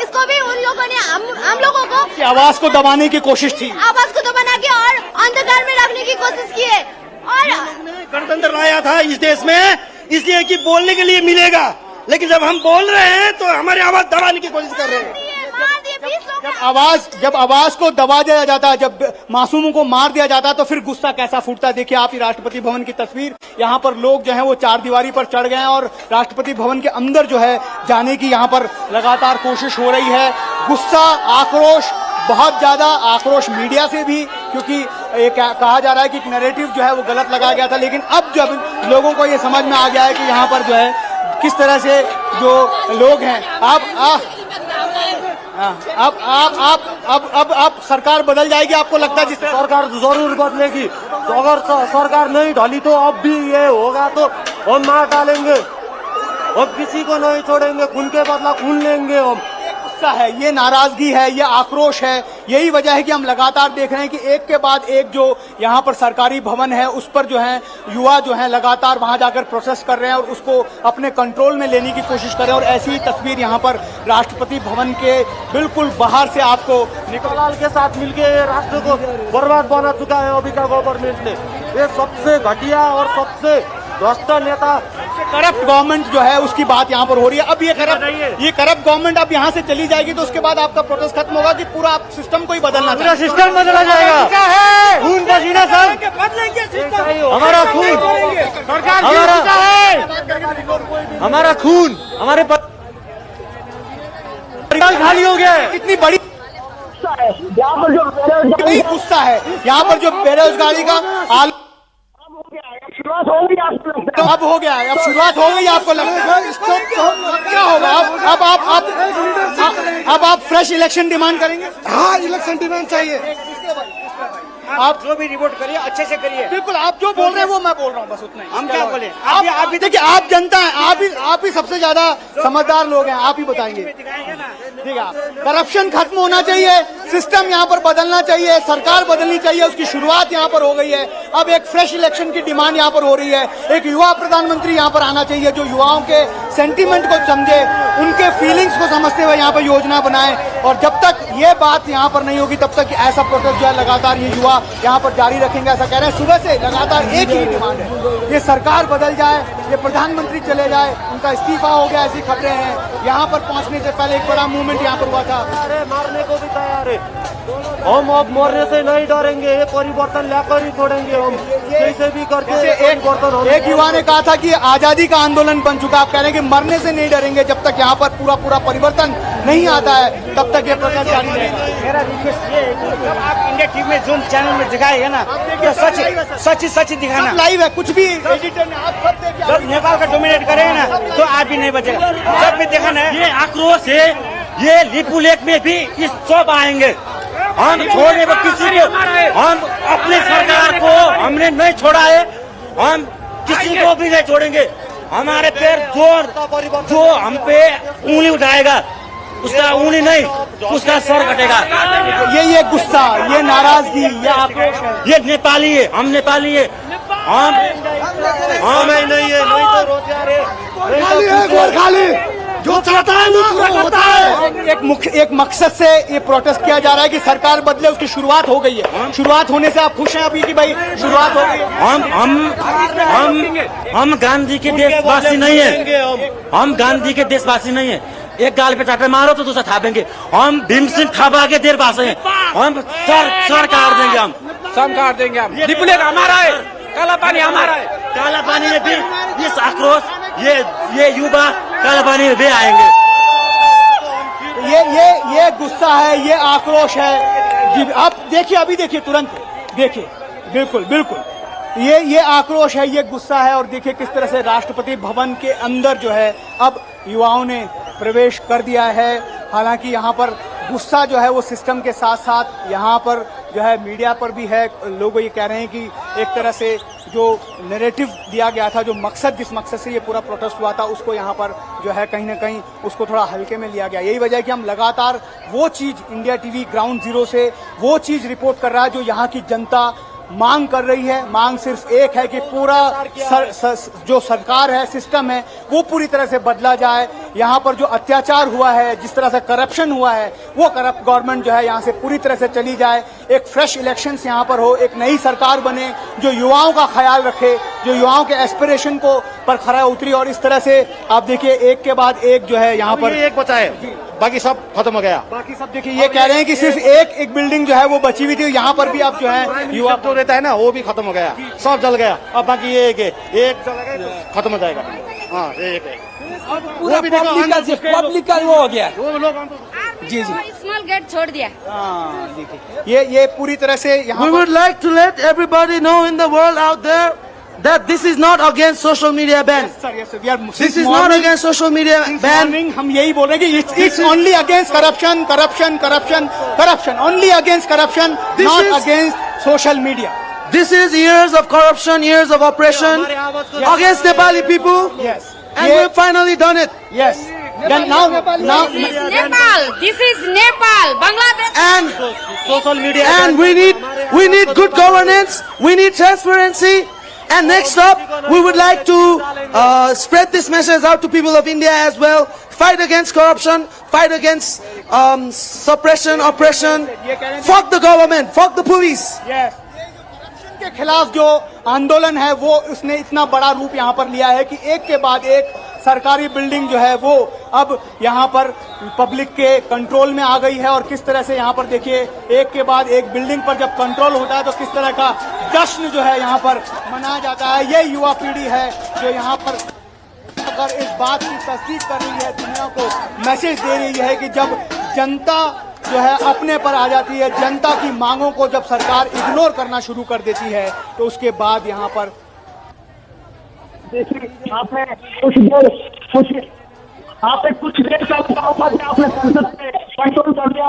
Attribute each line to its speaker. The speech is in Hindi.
Speaker 1: इसको भी उन लोगों ने हम लोगों को
Speaker 2: आवाज को दबाने की कोशिश थी,
Speaker 1: आवाज को दबाना के और अंधकार में रखने की कोशिश की है। और
Speaker 3: गणतंत्र लाया था इस देश में इसलिए कि बोलने के लिए मिलेगा, लेकिन जब हम बोल रहे हैं तो हमारी आवाज दबाने की कोशिश कर रहे हैं।
Speaker 2: जब आवाज को दबा दिया जाता है, जब मासूमों को मार दिया जाता है, तो फिर गुस्सा कैसा फूटता है। देखिए आप ही राष्ट्रपति भवन की तस्वीर, यहाँ पर लोग जो हैं वो चार दीवारी पर चढ़ गए हैं और राष्ट्रपति भवन के अंदर जो है जाने की यहाँ पर लगातार कोशिश हो रही है। गुस्सा, आक्रोश, बहुत ज्यादा आक्रोश मीडिया से भी, क्योंकि ये कहा जा रहा है कि नैरेटिव जो है वो गलत लगाया गया था, लेकिन अब जब लोगों को ये समझ में आ गया है कि यहाँ पर जो है किस तरह से जो लोग हैं, अब सरकार बदल जाएगी, आपको लगता है? जिस
Speaker 4: सरकार जरूर बदलेगी, तो अगर सरकार नहीं ढली तो अब भी ये होगा तो हम मार डालेंगे, अब किसी को नहीं छोड़ेंगे, खून के बदला खून लेंगे हम।
Speaker 2: गुस्सा है, ये नाराजगी है, ये आक्रोश है। यही वजह है कि हम लगातार देख रहे हैं कि एक के बाद एक जो यहाँ पर सरकारी भवन है उस पर जो है युवा जो है लगातार वहां जाकर प्रोटेस्ट कर रहे हैं और उसको अपने कंट्रोल में लेने की कोशिश कर रहे हैं। और ऐसी ही तस्वीर यहाँ पर राष्ट्रपति भवन के बिल्कुल बाहर से आपको
Speaker 4: निकोलाल के साथ मिलके राष्ट्र को बर्बाद बना चुका है अभी का गवर्नमेंट ने। ये सबसे घटिया और सबसे भ्रष्ट नेता,
Speaker 2: करप्ट गवर्नमेंट जो है उसकी बात यहाँ पर हो रही है। अब ये करप्ट गवर्नमेंट अब यहाँ से चली जाएगी तो उसके बाद आपका प्रोटेस्ट खत्म होगा कि पूरा सिस्टम को ही बदलना चाहिए।
Speaker 4: सिस्टम बदला जाएगा, खून पसीना सब हमारा खून, हमारा खून, हमारे खाली हो गया है।
Speaker 2: इतनी बड़ी गुस्सा है यहाँ पर जो बेरोजगारी का अब हो गया है, अब शुरुआत हो गई, आपको लगता है क्या होगा? अब आप फ्रेश इलेक्शन डिमांड करेंगे?
Speaker 3: हाँ, इलेक्शन डिमांड चाहिए।
Speaker 2: आप
Speaker 3: जो भी रिपोर्ट करिए अच्छे से करिए।
Speaker 2: बिल्कुल, आप जो बोल रहे हैं वो मैं बोल रहा हूँ, बस उतना ही।
Speaker 3: हम क्या बोले?
Speaker 2: आप देखिए, आप जनता है, आप ही सबसे ज्यादा समझदार लोग हैं, आप ही बताएंगे। ठीक है, करप्शन खत्म होना चाहिए, सिस्टम यहाँ पर बदलना चाहिए, सरकार बदलनी चाहिए, उसकी शुरुआत यहाँ पर हो गई है। अब एक फ्रेश इलेक्शन की डिमांड यहाँ पर हो रही है। एक युवा प्रधानमंत्री यहाँ पर आना चाहिए जो युवाओं के सेंटीमेंट को समझे, उनके फीलिंग्स को समझते हुए यहाँ पर योजना बनाए। और जब तक ये बात यहाँ पर नहीं होगी तब तक ऐसा प्रोटेस्ट जो है लगातार ये युवा यहाँ पर जारी रखेंगे, ऐसा कह रहे हैं। सुबह से लगातार एक ही डिमांड है, ये सरकार बदल जाए, ये प्रधानमंत्री चले जाए, उनका इस्तीफा हो गया, ऐसी खबरें हैं। यहाँ पर पहुँचने से पहले एक बड़ा मूवमेंट यहाँ पर हुआ था।
Speaker 4: मारने को भी तैयार है, हम अब मरने से नहीं डरेंगे, ये परिवर्तन लाकर ही छोड़ेंगे हम, कैसे भी करके।
Speaker 2: एक युवा ने कहा था कि आजादी का आंदोलन बन चुका, आप कह रहे हैं कि मरने से नहीं डरेंगे, जब तक यहाँ पर पूरा परिवर्तन नहीं आता है तब तक ये प्रोटेस्ट जारी रहेगा।
Speaker 3: मेरा रिक्वेस्ट ये है कि जब आप इंडिया टीवी में जो चैनल में दिखाएगा ना तो सच दिखाना,
Speaker 2: लाइव है, कुछ भी एडिटर ने आप सब देखिए।
Speaker 3: जब नेपाल का डोमिनेट करेगा ना तो आप भी नहीं बचेगा, जब भी दिखाना है। ये आक्रोश है, ये लिपू लेक में भी इस सब आएंगे, हम छोड़ने पर किसी को, हम अपनी सरकार को हमने नहीं छोड़ा है, हम किसी को भी नहीं छोड़ेंगे। हमारे पैर जो हम पे उंगली उठाएगा उसका उंगली नहीं, उसका सर कटेगा।
Speaker 2: ये गुस्सा, ये नाराजगी, ये आक्रोश है,
Speaker 3: ये नेपाली है, हम नेपाली है, हम नहीं है, नहीं तो रोजगार जो चाहता है ना वो होता है।
Speaker 2: एक मकसद से ये प्रोटेस्ट किया जा रहा है कि सरकार बदले, उसकी शुरुआत हो गई है। शुरुआत होने से आप खुश हैं अभी कि भाई शुरुआत हो गई है?
Speaker 3: हम गांधी के देशवासी नहीं है, हम गांधी के देशवासी नहीं है। एक गाल पे चाटे मारो तो दूसरा थापेंगे। हम भीम सिंह थापा के देशवासी हैं, हम सर काट देंगे, हम
Speaker 5: सब काट देंगे। हम लिपुलेख हमारा है, काला पानी हमारा है।
Speaker 3: काला पानी में भी इस आक्रोश, ये युवा काला पानी में भी आएंगे।
Speaker 2: ये गुस्सा है, ये आक्रोश है जी। आप देखिए, अभी देखिए, तुरंत देखिए, बिल्कुल ये आक्रोश है, ये गुस्सा है। और देखिए किस तरह से राष्ट्रपति भवन के अंदर जो है अब युवाओं ने प्रवेश कर दिया है। हालांकि यहाँ पर गुस्सा जो है वो सिस्टम के साथ साथ यहाँ पर जो है मीडिया पर भी है। लोग ये कह रहे हैं कि एक तरह से जो नैरेटिव दिया गया था, जो मकसद, जिस मकसद से ये पूरा प्रोटेस्ट हुआ था, उसको यहाँ पर जो है कहीं ना कहीं उसको थोड़ा हल्के में लिया गया। यही वजह है कि हम लगातार वो चीज़, इंडिया टीवी ग्राउंड जीरो से वो चीज़ रिपोर्ट कर रहा है जो यहाँ की जनता मांग कर रही है। मांग सिर्फ एक है कि पूरा जो सरकार है, सिस्टम है, वो पूरी तरह से बदला जाए। यहाँ पर जो अत्याचार हुआ है, जिस तरह से करप्शन हुआ है, वो करप्ट गवर्नमेंट जो है यहाँ से पूरी तरह से चली जाए, एक फ्रेश इलेक्शंस यहाँ पर हो, एक नई सरकार बने जो युवाओं का ख्याल रखे, जो युवाओं के एस्पिरेशन को पर खरा उतरी। और इस तरह से आप देखिए एक के बाद एक जो है यहाँ पर
Speaker 3: एक बचा है, बाकी सब खत्म हो गया।
Speaker 2: बाकी सब देखिए ये कह रहे हैं कि सिर्फ एक बिल्डिंग जो है वो बची हुई थी, यहाँ पर भी अब जो है
Speaker 3: युवा तो रहता है ना, वो भी खत्म हो गया, सब जल गया। अब बाकी ये एक जल गया तो खत्म हो जाएगा। हाँ एक है,
Speaker 5: पूरा पब्लिक का वो हो गया।
Speaker 3: वो लोग
Speaker 2: जी
Speaker 1: स्मॉल गेट छोड़ दिया।
Speaker 2: हाँ देखिए ये पूरी तरह से यहाँ
Speaker 4: We would like to let everybody know in the world out there that this is not against social media ban. This is not against social media ban.
Speaker 2: हम यही बोल रहे हैं कि it's only against corruption, only against corruption, not against social media.
Speaker 4: This is years of corruption, years of oppression against Nepali people.
Speaker 2: Yes.
Speaker 4: And we've finally done it.
Speaker 2: Yes. Then now
Speaker 1: Nepal. This is Nepal. Bangladesh.
Speaker 4: And
Speaker 3: social media
Speaker 4: and we need good governance. We need transparency. And next up, we would like to spread this message out to people of India as well. Fight against corruption. Fight against suppression, oppression. Fuck the government. Fuck the police.
Speaker 2: yes. के खिलाफ जो आंदोलन है वो उसने इतना बड़ा रूप यहाँ पर लिया है कि एक के बाद एक सरकारी बिल्डिंग जो है वो अब यहाँ पर पब्लिक के कंट्रोल में आ गई है। और किस तरह से यहाँ पर देखिए एक के बाद एक बिल्डिंग पर जब कंट्रोल होता है तो किस तरह का जश्न जो है यहाँ पर मनाया जाता है। ये युवा पीढ़ी है जो यहाँ पर अगर इस बात की तस्दीक कर रही है, दुनिया को मैसेज दे रही है कि जब जनता जो है अपने पर आ जाती है, जनता की मांगों को जब सरकार इग्नोर करना शुरू कर देती है तो उसके बाद यहाँ पर
Speaker 6: देखिए आपने कुछ देर का आपने संसद में कंट्रोल कर दिया।